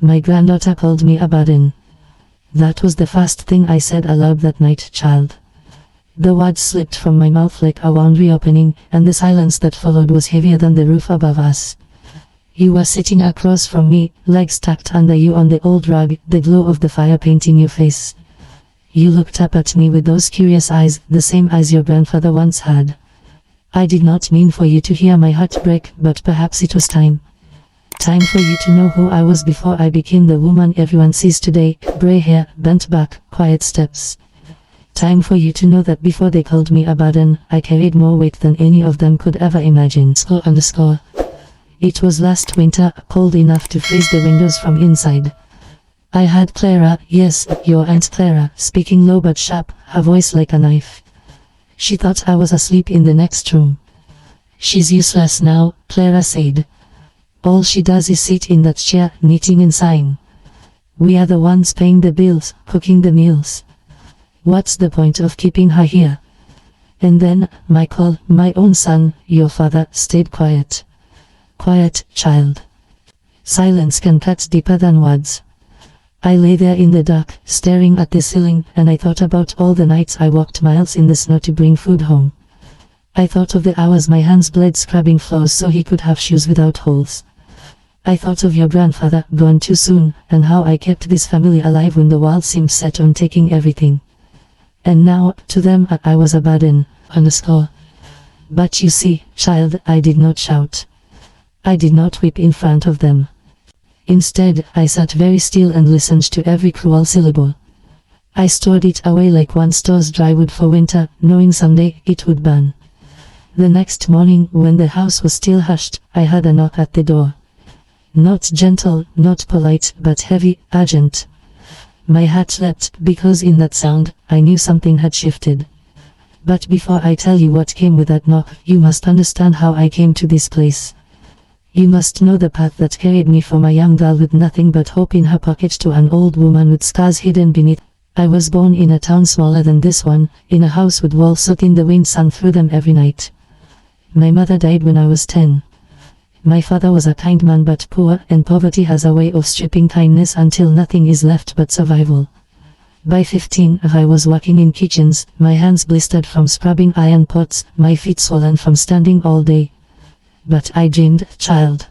My granddaughter called me a burden. That was the first thing I said aloud that night, child. The words slipped from my mouth like a wound reopening, and the silence that followed was heavier than the roof above us. You were sitting across from me, legs tucked under you on the old rug, the glow of the fire painting your face. You looked up at me with those curious eyes, the same eyes your grandfather once had. I did not mean for you to hear my heart break, but perhaps it was time. Time for you to know who I was before I became the woman everyone sees today, grey hair, bent back, quiet steps. Time for you to know that before they called me a burden, I carried more weight than any of them could ever imagine. It was last winter, cold enough to freeze the windows from inside. I had Clara, yes, your Aunt Clara, speaking low but sharp, her voice like a knife. She thought I was asleep in the next room. She's useless now, Clara said. All she does is sit in that chair, knitting and sighing. We are the ones paying the bills, cooking the meals. What's the point of keeping her here? And then, Michael, my own son, your father, stayed quiet. Quiet, child. Silence can cut deeper than words. I lay there in the dark, staring at the ceiling, and I thought about all the nights I walked miles in the snow to bring food home. I thought of the hours my hands bled scrubbing floors so he could have shoes without holes. I thought of your grandfather, gone too soon, and how I kept this family alive when the world seemed set on taking everything. And now, to them, I was a burden. But you see, child, I did not shout. I did not weep in front of them. Instead, I sat very still and listened to every cruel syllable. I stored it away like one stores dry wood for winter, knowing someday it would burn. The next morning, when the house was still hushed, I heard a knock at the door. Not gentle, not polite, but heavy, urgent. My heart leapt, because in that sound, I knew something had shifted. But before I tell you what came with that knock, you must understand how I came to this place. You must know the path that carried me from a young girl with nothing but hope in her pocket to an old woman with scars hidden beneath. I was born in a town smaller than this one, in a house with walls soaking the wind sun through them every night. My mother died when I was 10. My father was a kind man but poor, and poverty has a way of stripping kindness until nothing is left but survival. By 15, I was working in kitchens, my hands blistered from scrubbing iron pots, my feet swollen from standing all day. But I dreamed, child.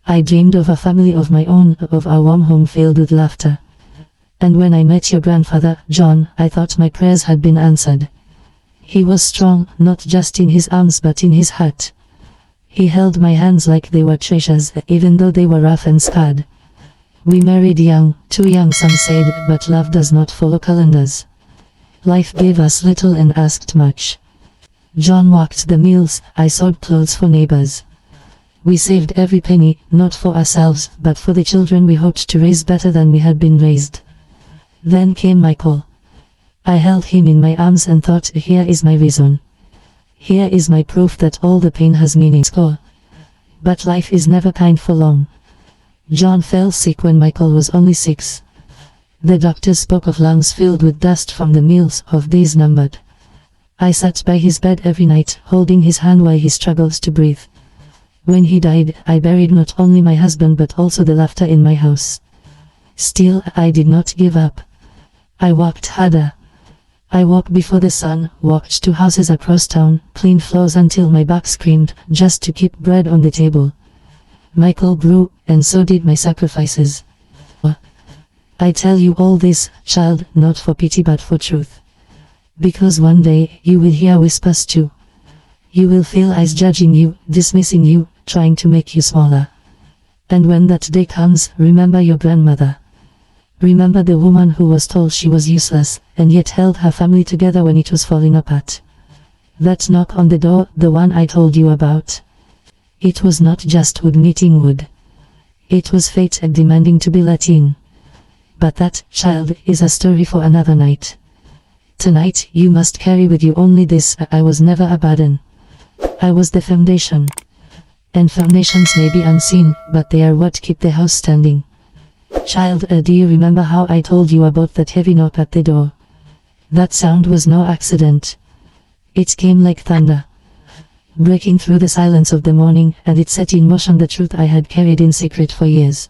I dreamed of a family of my own, of a warm home filled with laughter. And when I met your grandfather, John, I thought my prayers had been answered. He was strong, not just in his arms but in his heart. He held my hands like they were treasures, even though they were rough and scarred. We married young, too young some said, but love does not follow calendars. Life gave us little and asked much. John worked the mills, I sewed clothes for neighbors. We saved every penny, not for ourselves, but for the children we hoped to raise better than we had been raised. Then came Michael. I held him in my arms and thought, here is my reason. Here is my proof that all the pain has meaning. But life is never kind for long. John fell sick when Michael was only 6. The doctors spoke of lungs filled with dust from the mills, of days numbered. I sat by his bed every night, holding his hand while he struggled to breathe. When he died, I buried not only my husband but also the laughter in my house. Still, I did not give up. I worked harder. I walked before the sun, walked 2 houses across town, cleaned floors until my back screamed, just to keep bread on the table. Michael grew, and so did my sacrifices. I tell you all this, child, not for pity but for truth. Because one day, you will hear whispers too. You will feel eyes judging you, dismissing you, trying to make you smaller. And when that day comes, remember your grandmother. Remember the woman who was told she was useless, and yet held her family together when it was falling apart. That knock on the door, the one I told you about. It was not just wood knitting wood. It was fate demanding to be let in. But that, child, is a story for another night. Tonight, you must carry with you only this: I was never a burden. I was the foundation. And foundations may be unseen, but they are what keep the house standing. Child, do you remember how I told you about that heavy knock at the door? That sound was no accident. It came like thunder, breaking through the silence of the morning, and it set in motion the truth I had carried in secret for years.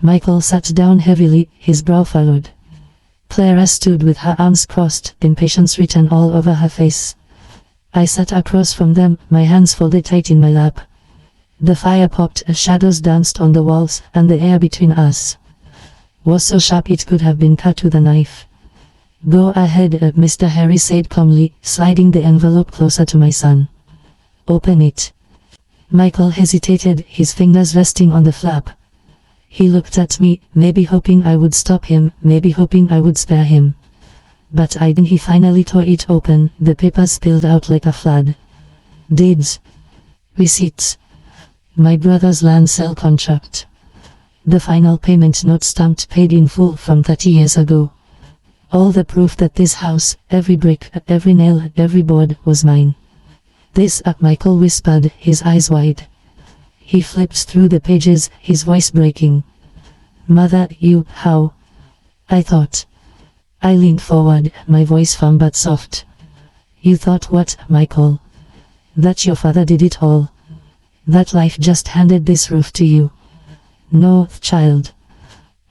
Michael sat down heavily, his brow furrowed. Clara stood with her arms crossed, impatience written all over her face. I sat across from them, my hands folded tight in my lap. The fire popped, shadows danced on the walls, and the air between us was so sharp it could have been cut with a knife. "Go ahead," Mr. Harry said calmly, sliding the envelope closer to my son. "Open it." Michael hesitated, his fingers resting on the flap. He looked at me, maybe hoping I would stop him, maybe hoping I would spare him. But I didn't. He finally tore it open, the papers spilled out like a flood. Deeds. Receipts. My brother's land sale contract. The final payment note stamped paid in full from 30 years ago. All the proof that this house, every brick, every nail, every board, was mine. "This," Michael whispered, his eyes wide. He flipped through the pages, his voice breaking. "Mother, how?" I thought. I leaned forward, my voice firm but soft. "You thought what, Michael? That your father did it all? That life just handed this roof to you? No, child.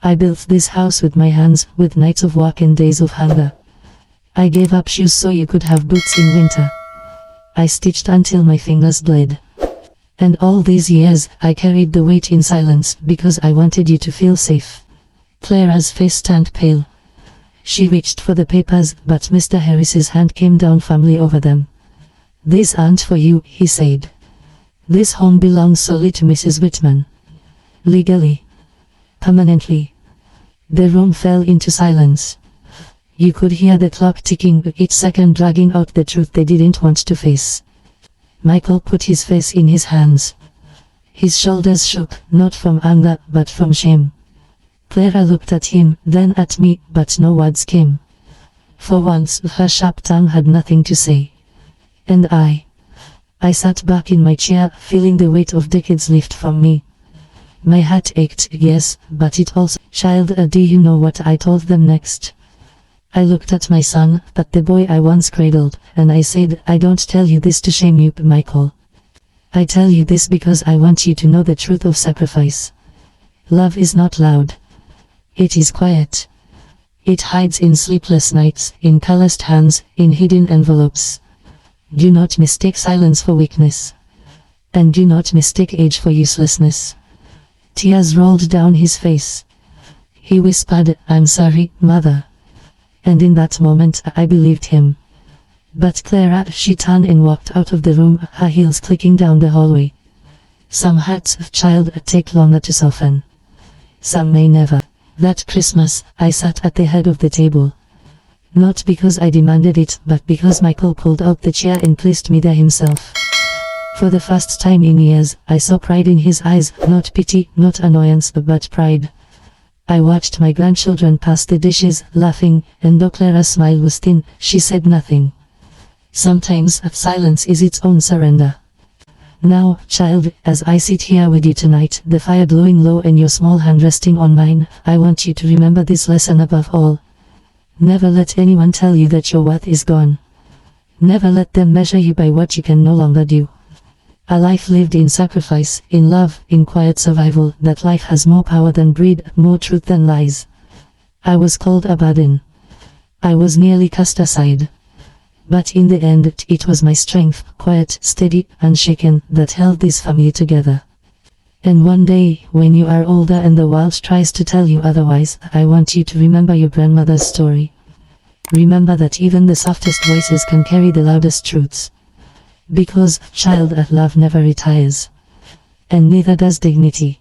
I built this house with my hands, with nights of work and days of hunger. I gave up shoes so you could have boots in winter. I stitched until my fingers bled. And all these years, I carried the weight in silence, because I wanted you to feel safe." Clara's face turned pale. She reached for the papers, but Mr. Harris's hand came down firmly over them. "These aren't for you," he said. "This home belongs solely to Mrs. Whitman. Legally. Permanently." The room fell into silence. You could hear the clock ticking, each second dragging out the truth they didn't want to face. Michael put his face in his hands. His shoulders shook, not from anger, but from shame. Clara looked at him, then at me, but no words came. For once, her sharp tongue had nothing to say. And I sat back in my chair, feeling the weight of decades lift from me. My heart ached, yes, but it also... "Child, do you know what I told them next?" I looked at my son, at the boy I once cradled, and I said, "I don't tell you this to shame you, Michael. I tell you this because I want you to know the truth of sacrifice. Love is not loud. It is quiet. It hides in sleepless nights, in calloused hands, in hidden envelopes. Do not mistake silence for weakness. And do not mistake age for uselessness." Tears rolled down his face. He whispered, "I'm sorry, Mother." And in that moment, I believed him. But Clara, she turned and walked out of the room, her heels clicking down the hallway. Some hearts, child, take longer to soften. Some may never. That Christmas, I sat at the head of the table. Not because I demanded it, but because Michael pulled out the chair and placed me there himself. For the first time in years, I saw pride in his eyes, not pity, not annoyance, but pride. I watched my grandchildren pass the dishes, laughing, and though Clara's smile was thin, she said nothing. Sometimes, silence is its own surrender. Now, child, as I sit here with you tonight, the fire glowing low and your small hand resting on mine, I want you to remember this lesson above all. Never let anyone tell you that your worth is gone. Never let them measure you by what you can no longer do. A life lived in sacrifice, in love, in quiet survival, that life has more power than greed, more truth than lies. I was called a burden. I was nearly cast aside. But in the end, it was my strength, quiet, steady, unshaken, that held this family together. And one day, when you are older and the world tries to tell you otherwise, I want you to remember your grandmother's story. Remember that even the softest voices can carry the loudest truths. Because, child, love never retires. And neither does dignity.